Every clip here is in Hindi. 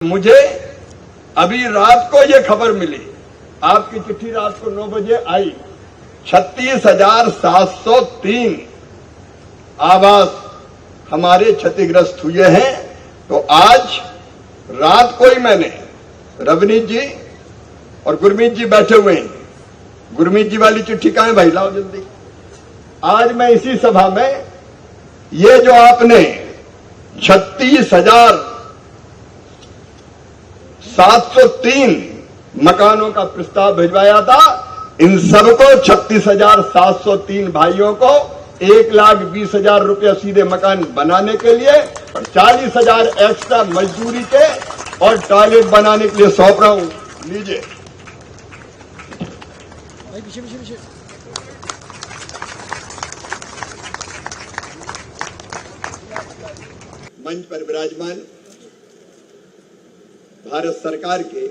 मुझे अभी रात को ये खबर मिली, आपकी चिट्ठी रात को 9 बजे आई। 36,703 आवास हमारे क्षतिग्रस्त हुए हैं। तो आज रात को ही मैंने, रवनीत जी और गुरमीत जी बैठे हुए हैं, गुरमीत जी वाली चिट्ठी कहां है भाई, लाओ जल्दी। आज मैं इसी सभा में ये जो आपने 36,703 मकानों का प्रस्ताव भिजवाया था, इन सबको 36,703 भाइयों को 1,20,000 रुपया सीधे मकान बनाने के लिए और 40,000 एक्स्ट्रा मजदूरी के और टॉयलेट बनाने के लिए सौंप रहा हूं। लीजिए। मंच पर विराजमान भारत सरकार के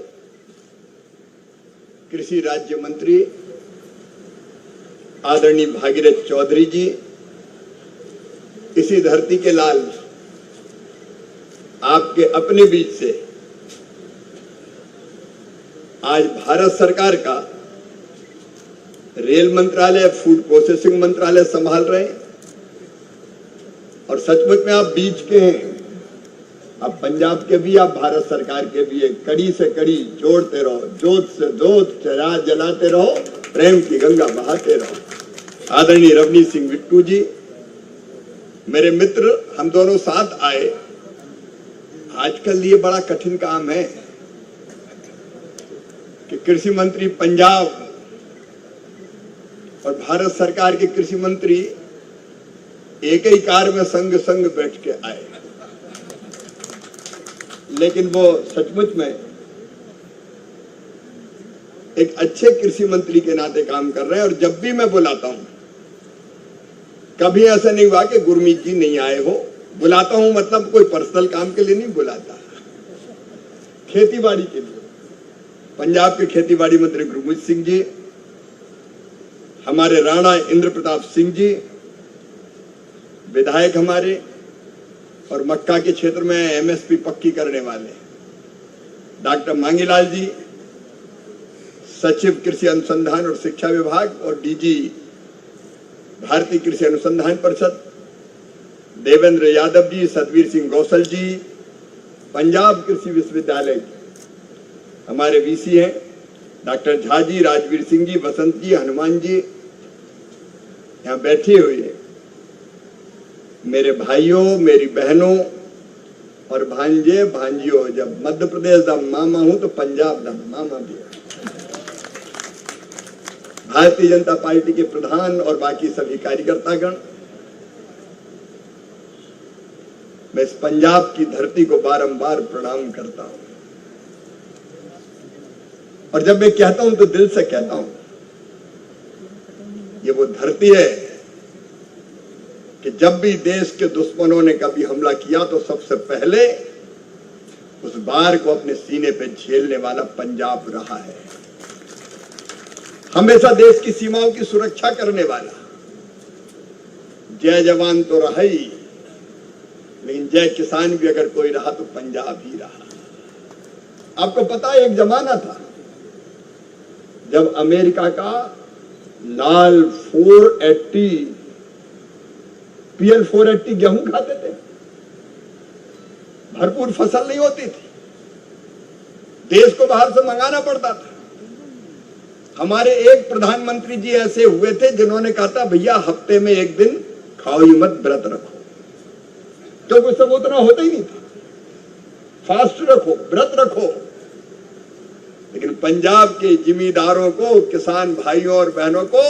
कृषि राज्य मंत्री आदरणीय भागीरथ चौधरी जी, इसी धरती के लाल, आपके अपने बीच से आज भारत सरकार का रेल मंत्रालय, फूड प्रोसेसिंग मंत्रालय संभाल रहे हैं। और सचमुच में आप बीच के हैं, आप पंजाब के भी, आप भारत सरकार के भी हैं। कड़ी से कड़ी जोड़ते रहो, जोत से जोत जलाते रहो, प्रेम की गंगा बहाते रहो। आदरणीय रवनीत सिंह बिट्टू जी, मेरे मित्र, हम दोनों साथ आए। आजकल ये बड़ा कठिन काम है कि कृषि मंत्री पंजाब और भारत सरकार के कृषि मंत्री एक ही कार में संग संग बैठ के आए, लेकिन वो सचमुच में एक अच्छे कृषि मंत्री के नाते काम कर रहे हैं। और जब भी मैं बुलाता हूं, कभी ऐसा नहीं हुआ कि गुरमीत जी नहीं आए हो। बुलाता हूं मतलब कोई पर्सनल काम के लिए नहीं बुलाता, खेतीबाड़ी के लिए। पंजाब के खेतीबाड़ी मंत्री गुरमीत सिंह जी, हमारे राणा इंद्र प्रताप सिंह जी विधायक हमारे, और मक्का के क्षेत्र में एमएसपी पक्की करने वाले डॉक्टर मांगीलाल जी, सचिव कृषि अनुसंधान और शिक्षा विभाग और डीजी भारतीय कृषि अनुसंधान परिषद देवेंद्र यादव जी, सतवीर सिंह गौसल जी, पंजाब कृषि विश्वविद्यालय हमारे वीसी हैं डॉक्टर झा जी, राजवीर सिंह जी, बसंत जी, हनुमान जी यहां बैठे हुए हैं। मेरे भाइयों, मेरी बहनों और भांजे भांजियों, जब मध्य प्रदेश का मामा हूं तो पंजाब का मामा भी है। भारतीय जनता पार्टी के प्रधान और बाकी सभी कार्यकर्तागण, मैं इस पंजाब की धरती को बारंबार प्रणाम करता हूं। और जब मैं कहता हूं तो दिल से कहता हूं, ये वो धरती है कि जब भी देश के दुश्मनों ने कभी हमला किया तो सबसे पहले उस बार को अपने सीने पे झेलने वाला पंजाब रहा है। हमेशा देश की सीमाओं की सुरक्षा करने वाला। जय जवान तो रहा ही, लेकिन जय किसान भी अगर कोई रहा तो पंजाब ही रहा। आपको पता है, एक जमाना था जब अमेरिका का लाल 480 PL 480 गेहूं खाते थे, भरपूर फसल नहीं होती थी, देश को बाहर से मंगाना पड़ता था। हमारे एक प्रधानमंत्री जी ऐसे हुए थे जिन्होंने कहा था, भैया हफ्ते में एक दिन खाओ ही मत, व्रत रखो। तो कुछ सब उतना होता ही नहीं था, फास्ट रखो, व्रत रखो। लेकिन पंजाब के जिम्मेदारों को, किसान भाइयों और बहनों को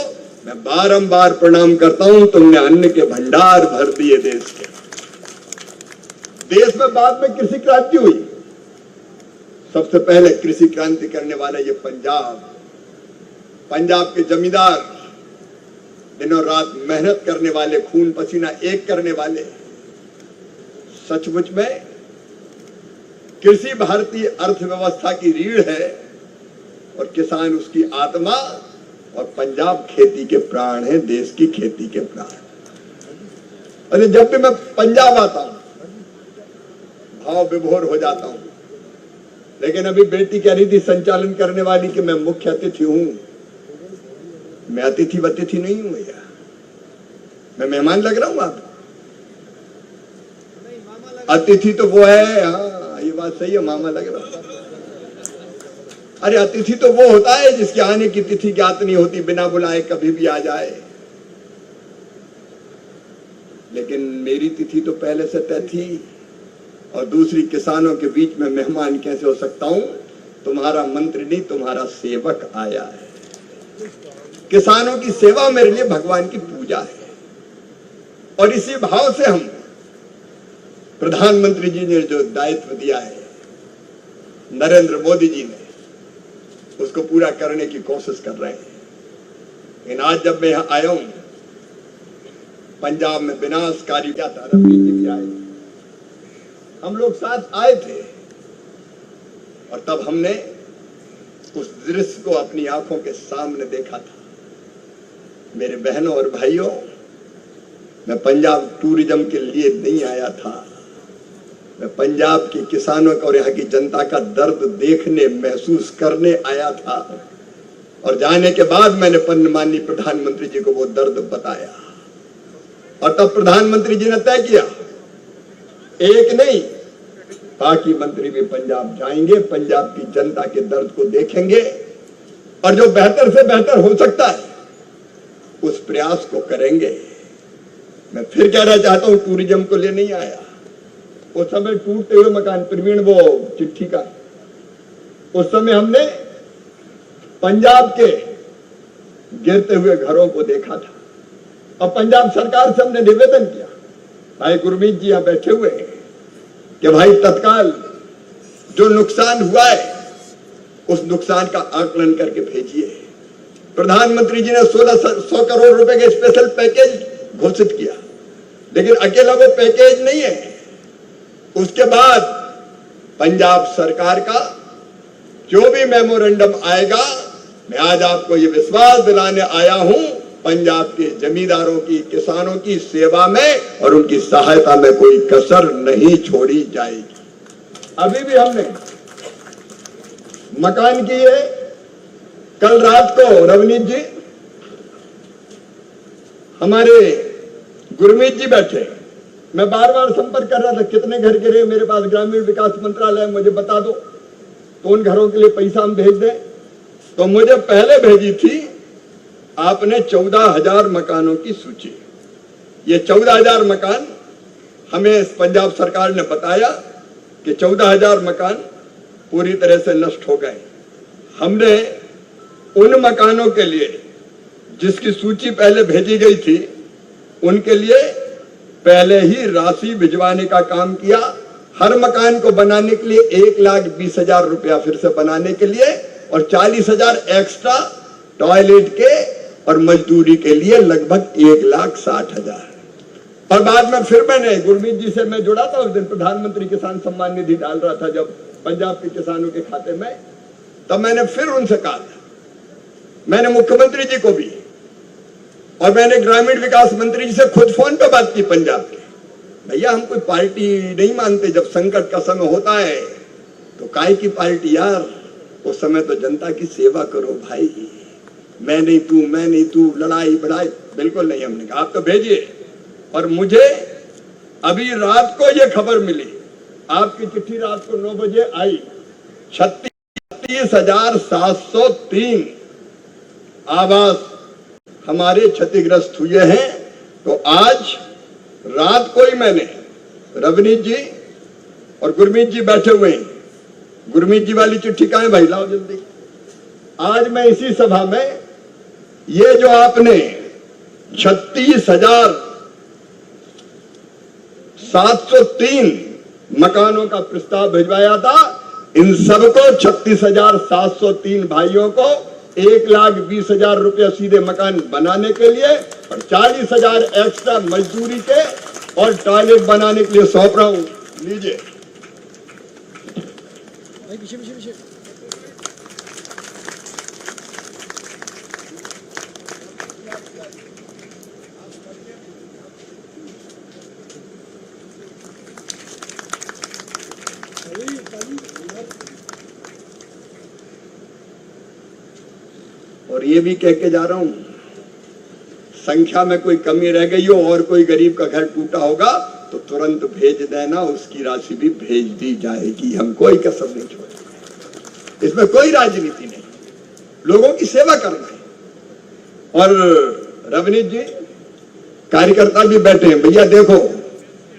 मैं बारंबार प्रणाम करता हूं। तुमने अन्न के भंडार भर दिए देश के। देश में बाद में कृषि क्रांति हुई, सबसे पहले कृषि क्रांति करने वाला ये पंजाब। पंजाब के जमींदार, दिनों रात मेहनत करने वाले, खून पसीना एक करने वाले। सचमुच में कृषि भारतीय अर्थव्यवस्था की रीढ़ है और किसान उसकी आत्मा, और पंजाब खेती के प्राण है, देश की खेती के प्राण। अरे जब भी मैं पंजाब आता हूं भाव विभोर हो जाता हूं। लेकिन अभी बेटी कह रही थी संचालन करने वाली कि मैं मुख्य अतिथि हूं। मैं अतिथि वतिथि नहीं हूं भैया, मैं मेहमान लग रहा हूं आप। अतिथि तो वो है, हाँ ये बात सही है, मामा लग रहा हूं। अरे अतिथि तो वो होता है जिसके आने की तिथि ज्ञात नहीं होती, बिना बुलाए कभी भी आ जाए। लेकिन मेरी तिथि तो पहले से तय थी, और दूसरी किसानों के बीच में मेहमान कैसे हो सकता हूं? तुम्हारा मंत्री नहीं, तुम्हारा सेवक आया है। किसानों की सेवा मेरे लिए भगवान की पूजा है, और इसी भाव से हम प्रधानमंत्री जी ने जो दायित्व दिया है, नरेंद्र मोदी जी ने, उसको पूरा करने की कोशिश कर रहे हैं। लेकिन आज जब मैं यहां आया हूं, पंजाब में विनाशकारी क्या था, रवनीत जी भी आए, हम लोग साथ आए थे, और तब हमने उस दृश्य को अपनी आंखों के सामने देखा था। मेरे बहनों और भाइयों, मैं पंजाब टूरिज्म के लिए नहीं आया था, मैं पंजाब के किसानों का और यहाँ की जनता का दर्द देखने, महसूस करने आया था। और जाने के बाद मैंने माननीय प्रधानमंत्री जी को वो दर्द बताया, और तब प्रधानमंत्री जी ने तय किया, एक नहीं बाकी मंत्री भी पंजाब जाएंगे, पंजाब की जनता के दर्द को देखेंगे, और जो बेहतर से बेहतर हो सकता है उस प्रयास को करेंगे। मैं फिर कहना चाहता हूं, टूरिज्म को लिए नहीं आया। उस समय टूटते हुए मकान, प्रवीण वो चिट्ठी का, उस समय हमने पंजाब के गिरते हुए घरों को देखा था, और पंजाब सरकार से हमने निवेदन किया, भाई गुरमीत जी यहां बैठे हुए हैं, कि भाई तत्काल जो नुकसान हुआ है उस नुकसान का आकलन करके भेजिए। प्रधानमंत्री जी ने 1600 करोड़ रुपए के स्पेशल पैकेज घोषित किया, लेकिन अकेला वो पैकेज नहीं है। उसके बाद पंजाब सरकार का जो भी मेमोरेंडम आएगा, मैं आज आपको ये विश्वास दिलाने आया हूं, पंजाब के जमींदारों की, किसानों की सेवा में और उनकी सहायता में कोई कसर नहीं छोड़ी जाएगी। अभी भी हमने मकान किए, कल रात को रवनीत जी, हमारे गुरमीत जी बैठे, मैं बार बार संपर्क कर रहा था, कितने घर गिरे मेरे पास, ग्रामीण विकास मंत्रालय, मुझे बता दो तो उन घरों के लिए पैसा हम भेज दें। तो मुझे पहले भेजी थी आपने 14,000 मकानों की सूची। ये 14,000 मकान हमें पंजाब सरकार ने बताया कि 14,000 मकान पूरी तरह से नष्ट हो गए। हमने उन मकानों के लिए जिसकी सूची पहले भेजी गई थी, उनके लिए पहले ही राशि भिजवाने का काम किया। हर मकान को बनाने के लिए 1,20,000 रुपया फिर से बनाने के लिए, और 40,000 एक्स्ट्रा टॉयलेट के और मजदूरी के लिए लगभग 1,60,000। और बाद में फिर मैंने गुरमीत जी से मैं जुड़ा था, उस दिन प्रधानमंत्री किसान सम्मान निधि डाल रहा था जब पंजाब के किसानों के खाते में, तब मैंने फिर उनसे कहा, मैंने मुख्यमंत्री जी को भी, और मैंने ग्रामीण विकास मंत्री जी से खुद फोन पे बात की पंजाब के, भैया हम कोई पार्टी नहीं मानते, जब संकट का समय होता है तो काय की पार्टी यार, उस समय तो जनता की सेवा करो भाई, मैं नहीं तू लड़ाई बड़ाई बिल्कुल नहीं। हमने कहा आप तो भेजिए। और मुझे अभी रात को ये खबर मिली, आपकी चिट्ठी रात को 9 बजे आई, 36,703 आवास हमारे क्षतिग्रस्त हुए हैं। तो आज रात को ही मैंने, रवनीत जी और गुरमीत जी बैठे हुए हैं, गुरमीत जी वाली चिट्ठी कहां है भाई, लाओ जल्दी। आज मैं इसी सभा में ये जो आपने 36,703 मकानों का प्रस्ताव भिजवाया था, इन सबको 36,703 भाइयों को 1,20,000 रुपया सीधे मकान बनाने के लिए और 40,000 एक्स्ट्रा मजदूरी के और टॉयलेट बनाने के लिए सौंप रहा हूं। लीजिए। और ये भी कह के जा रहा हूं, संख्या में कोई कमी रह गई हो और कोई गरीब का घर टूटा होगा तो तुरंत भेज देना, उसकी राशि भी भेज दी जाएगी। हम कोई कसर नहीं छोड़ेंगे, इसमें कोई राजनीति नहीं, लोगों की सेवा करना है। और रवनीत जी, कार्यकर्ता भी बैठे हैं, भैया देखो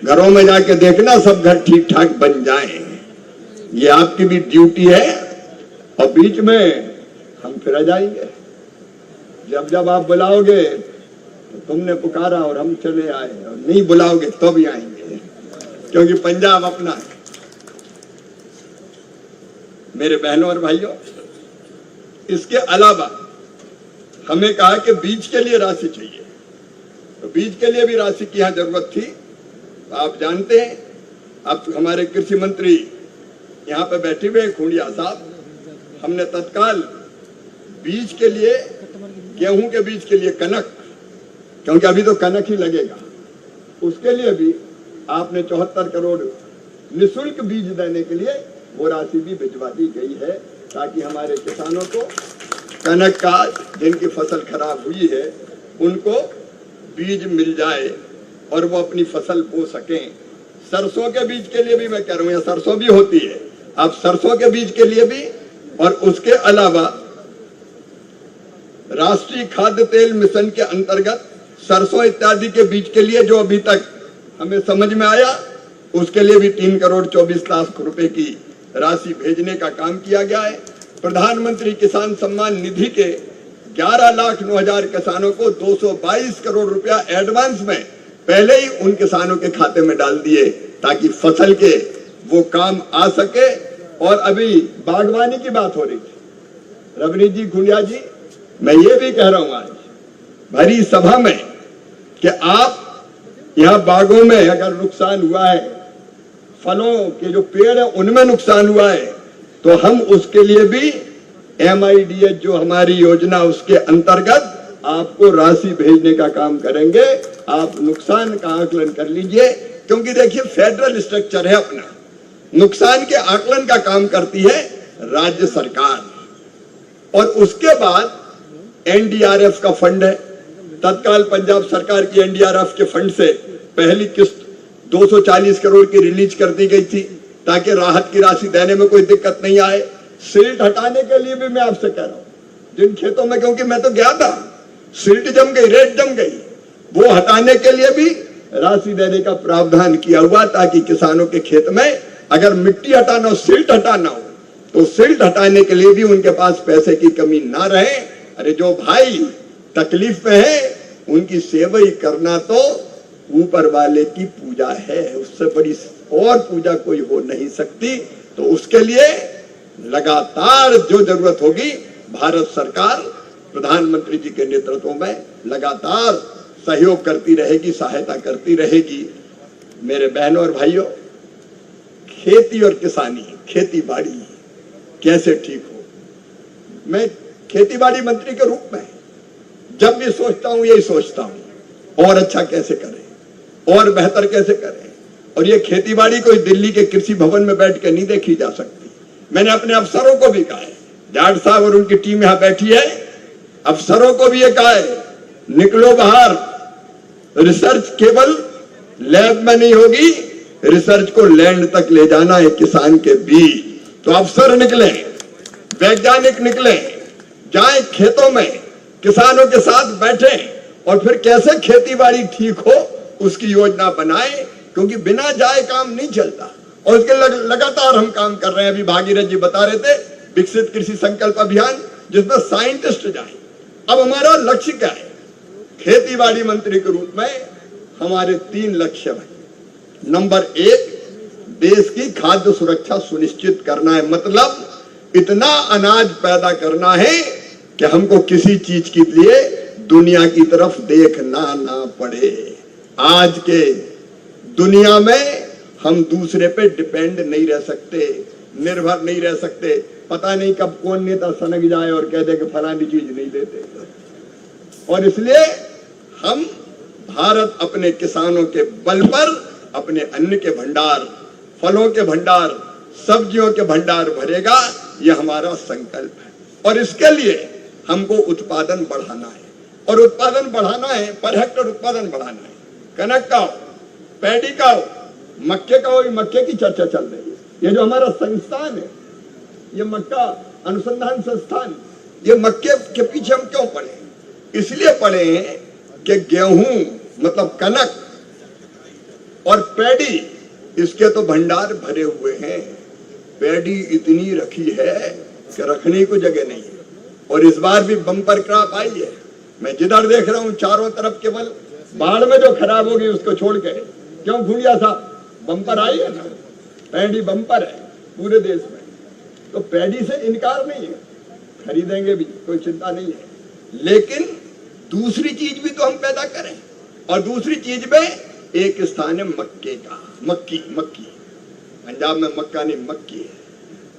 घरों में जाके देखना सब घर ठीक ठाक बन जाएं, ये आपकी भी ड्यूटी है। और बीच में हम फिर आ जाएंगे, जब जब आप बुलाओगे तो तुमने पुकारा और हम चले आए, और नहीं बुलाओगे तो भी आएंगे, क्योंकि पंजाब अपना है। मेरे बहनों और भाइयों, इसके अलावा हमें कहा कि बीज के लिए राशि चाहिए, तो बीज के लिए भी राशि की यहां जरूरत थी। आप जानते हैं, अब हमारे कृषि मंत्री यहाँ पे बैठे हुए खूंडिया साहब, हमने तत्काल बीज के लिए, गेहूं के बीज के लिए कनक, क्योंकि अभी तो कनक ही लगेगा, उसके लिए भी आपने 74 करोड़ निःशुल्क बीज देने के लिए वो राशि भी भिजवा दी गई है, ताकि हमारे किसानों को कनक का, जिनकी फसल खराब हुई है, उनको बीज मिल जाए और वो अपनी फसल बो सकें। सरसों के बीज के लिए भी मैं कह रहा हूं, यहाँ सरसों भी होती है, आप सरसों के बीज के लिए भी, और उसके अलावा राष्ट्रीय खाद्य तेल मिशन के अंतर्गत सरसों इत्यादि के बीज के लिए जो अभी तक हमें समझ में आया, उसके लिए भी 3 करोड़ 24 लाख रुपए की राशि भेजने का काम किया गया है। प्रधानमंत्री किसान सम्मान निधि के 11,09,000 किसानों को 222 करोड़ रुपया एडवांस में पहले ही उन किसानों के खाते में डाल दिए, ताकि फसल के वो काम आ सके। और अभी बागवानी की बात हो रही थी, रवनीत जी, खुंडिया जी, मैं ये भी कह रहा हूं आज भरी सभा में कि आप यहाँ बागों में अगर नुकसान हुआ है, फलों के जो पेड़ है उनमें नुकसान हुआ है, तो हम उसके लिए भी MIDH जो हमारी योजना, उसके अंतर्गत आपको राशि भेजने का काम करेंगे। आप नुकसान का आकलन कर लीजिए, क्योंकि देखिए फेडरल स्ट्रक्चर है अपना, नुकसान के आकलन का काम करती है राज्य सरकार, और उसके बाद NDRF का फंड है। तत्काल पंजाब सरकार की NDRF के फंड से पहली किस्त 240 करोड़ की रिलीज कर दी गई थी, ताकि राहत की राशि देने में कोई दिक्कत नहीं आए। सिल्ट हटाने के लिए भी मैं आपसे कह रहा हूं, जिन खेतों में, क्योंकि मैं तो गया था, सिल्ट जम गई, रेत जम गई, वो हटाने के लिए भी राशि देने का प्रावधान किया हुआ, ताकि किसानों के खेत में अगर मिट्टी हटाना हो, सिल्ट हटाना हो, तो सिल्ट हटाने के लिए भी उनके पास पैसे की कमी ना रहे। अरे जो भाई तकलीफ में है, उनकी सेवा ही करना तो ऊपर वाले की पूजा है, उससे बड़ी और पूजा कोई हो नहीं सकती। तो उसके लिए लगातार जो जरूरत होगी, भारत सरकार प्रधानमंत्री जी के नेतृत्व में लगातार सहयोग करती रहेगी, सहायता करती रहेगी। मेरे बहनों और भाइयों, खेती और किसानी, खेती बाड़ी कैसे ठीक हो, मैं खेती बाड़ी मंत्री के रूप में जब भी सोचता हूं, यही सोचता हूं, और अच्छा कैसे करें, और बेहतर कैसे करें। और ये खेती बाड़ी कोई दिल्ली के कृषि भवन में बैठ के नहीं देखी जा सकती। मैंने अपने अफसरों को भी कहा है, जाट साहब और उनकी टीम यहां बैठी है, अफसरों को भी ये कहा है, निकलो बाहर, रिसर्च केवल लैब में नहीं होगी, रिसर्च को लैंड तक ले जाना है, किसान के बीच। तो अफसर निकले, वैज्ञानिक निकले, जाएं खेतों में, किसानों के साथ बैठे, और फिर कैसे खेती बाड़ी ठीक हो उसकी योजना बनाएं, क्योंकि बिना जाए काम नहीं चलता। और उसके लगातार हम काम कर रहे हैं। अभी भागीरथ जी बता रहे थे, विकसित कृषि संकल्प अभियान, जिसमें साइंटिस्ट जाए। अब हमारा लक्ष्य क्या है? खेती बाड़ी मंत्री के रूप में हमारे 3 लक्ष्य हैं। नंबर 1, देश की खाद्य सुरक्षा सुनिश्चित करना है, मतलब इतना अनाज पैदा करना है कि हमको किसी चीज के लिए दुनिया की तरफ देखना ना पड़े। आज के दुनिया में हम दूसरे पे डिपेंड नहीं रह सकते, निर्भर नहीं रह सकते। पता नहीं कब कौन नेता सनक जाए और कह दे कि फलानी चीज नहीं देते। और इसलिए हम भारत अपने किसानों के बल पर अपने अन्न के भंडार, फलों के भंडार, सब्जियों के भंडार भरेगा, यह हमारा संकल्प है। और इसके लिए हमको उत्पादन बढ़ाना है, और उत्पादन बढ़ाना है, पर हेक्टर उत्पादन बढ़ाना है। कनक का हो, पैडी का हो, मक्के का हो, मक्के की चर्चा चल रही है। ये जो हमारा संस्थान है, ये मक्का अनुसंधान संस्थान, ये मक्के के पीछे हम क्यों पड़े? इसलिए पड़े हैं कि गेहूं मतलब कनक और पैडी, इसके तो भंडार भरे हुए हैं। पैडी इतनी रखी है कि रखने को जगह नहीं है, और इस बार भी बम्पर क्रॉप आई है। मैं जिधर देख रहा हूं चारों तरफ केवल बाढ़ में जो खराब होगी उसको छोड़ के, क्यों घूमिया था, बम्पर आई है ना, पैडी बम्पर है पूरे देश में। तो पैडी से इनकार नहीं है, खरीदेंगे भी, कोई चिंता नहीं है। लेकिन दूसरी चीज भी तो हम पैदा करें, और दूसरी चीज में एक स्थान है मक्के का, मक्की पंजाब में मक्का नहीं मक्की है।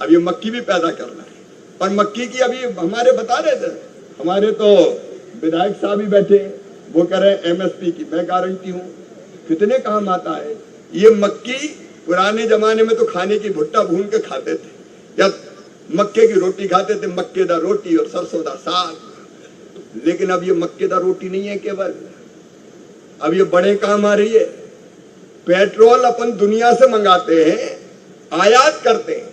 अब ये मक्की भी पैदा करना है, और मक्की की अभी हमारे बता रहे थे, हमारे तो विधायक साहब भी बैठे, वो कह रहे एमएसपी की, मैं गारंटी हूं कितने काम आता है ये मक्की। पुराने जमाने में तो खाने की भुट्टा भून के खाते थे, या मक्के की रोटी खाते थे, मक्केदार रोटी और सरसों दा साग। लेकिन अब ये मक्केदार रोटी नहीं है केवल, अब ये बड़े काम आ रही है। पेट्रोल अपन दुनिया से मंगाते हैं, आयात करते हैं,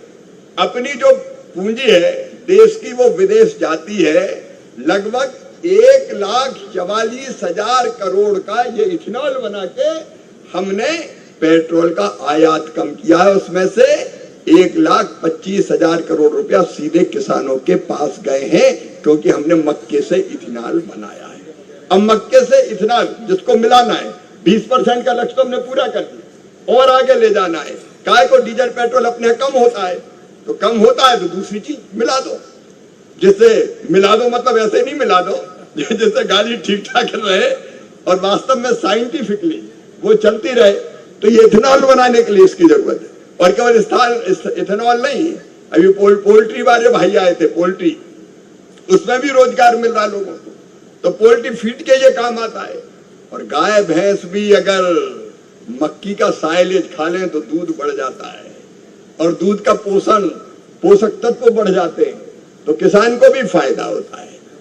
अपनी जो पूंजी है देश की वो विदेश जाती है। लगभग 1,44,000 करोड़ का ये इथेनॉल बना के हमने पेट्रोल का आयात कम किया है। उसमें से 1,25,000 करोड़ रुपया सीधे किसानों के पास गए हैं, क्योंकि हमने मक्के से इथेनॉल बनाया है। अब मक्के से इथेनॉल जिसको मिलाना है, 20% का लक्ष्य तो हमने पूरा कर दिया, और आगे ले जाना है। काय को डीजल पेट्रोल अपने कम होता है, तो कम होता है तो दूसरी चीज मिला दो, जिससे मिला दो मतलब ऐसे नहीं मिला दो जिससे गाड़ी ठीक ठाक रहे और वास्तव में साइंटिफिकली वो चलती रहे। तो ये इथेनॉल बनाने के लिए इसकी जरूरत है, और केवल इथेनॉल नहीं, अभी पोल्ट्री वाले भाई आए थे, पोल्ट्री, उसमें भी रोजगार मिल रहा लोगों को। तो पोल्ट्री फीड के ये काम आता है। और गाय भैंस भी अगर मक्की का साइलेज खा लें तो दूध बढ़ जाता है, और दूध का पोषक तत्व बढ़ जाते हैं, तो किसान को भी फायदा होता है।